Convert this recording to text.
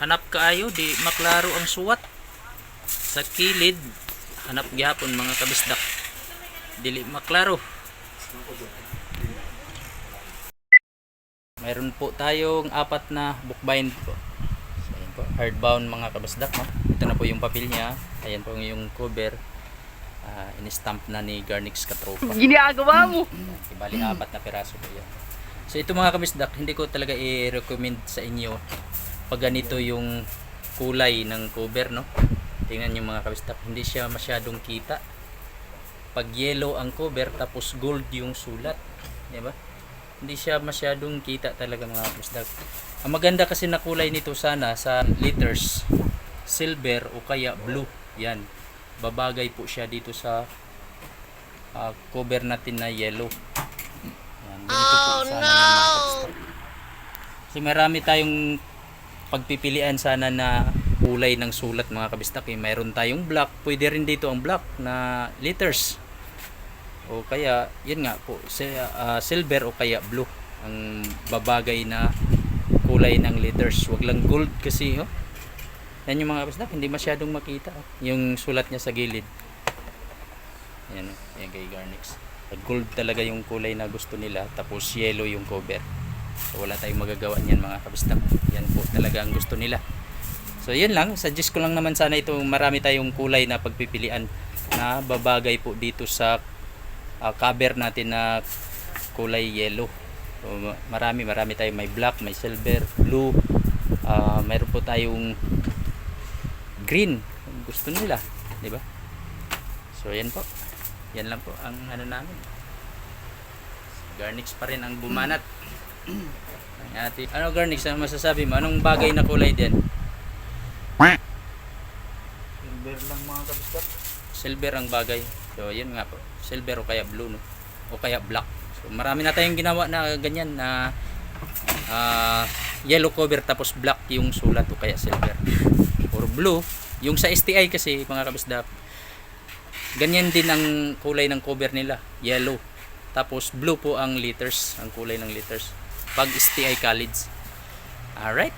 hanap kaayo di maklaro ang suwat sa kilid. Hanap gyapon mga kabisdak, dili maklaro. Mayroon po tayong apat na bookbind po. So, ayan po, hardbound mga kabisdak, no? Ito na po yung papel niya. Ayan po yung cover. In-stamp na ni Garnix Katropa. Ginagawa mo. Ibali apat na piraso po yan. So ito mga kabisdak, hindi ko talaga i-recommend sa inyo pag ganito yung kulay ng cover, no? Tingnan nyo mga kabisdak, hindi siya masyadong kita. Pag yellow ang cover tapos gold yung sulat, di ba? Hindi siya masyadong kita talaga mga kabisdak. Ang maganda kasi na kulay nito sana sa letters, silver o kaya blue. Yan, babagay po siya dito sa cover natin na yellow. Yan, ganito po sana mga kabisdak. Kasi marami tayong pagpipilian sana na kulay ng sulat mga kabistak. Mayroon tayong black, pwede rin dito ang black na letters, o kaya yun nga po silver o kaya blue ang babagay na kulay ng letters. Wag lang gold kasi yan yung mga kabistak, hindi masyadong makita yung sulat niya sa gilid. Yan, yan kay Garnix, gold talaga yung kulay na gusto nila, tapos yellow yung cover. So, wala tayong magagawa niyan mga kabistak, yan po talaga ang gusto nila. So yun lang, suggest ko lang naman sana ito, marami tayong kulay na pagpipilian na babagay po dito sa cover natin na kulay yellow. So, marami tayong, may black, may silver, blue, mayroon po tayong green, gusto nila, di ba? So yan po, yan lang po ang ano namin. Garnix pa rin ang bumanat. Ano Garnix, ano masasabi mo? Anong bagay na kulay din? Silver lang mga kabisdak. Silver ang bagay. So yun nga po, silver o kaya blue, no? O kaya black. So marami na tayong ginawa na ganyan na yellow cover tapos black yung sulat o kaya silver or blue. Yung sa STI kasi mga kabisdak, ganyan din ang kulay ng cover nila, yellow. Tapos blue po ang letters, ang kulay ng letters pag STI college. Alright,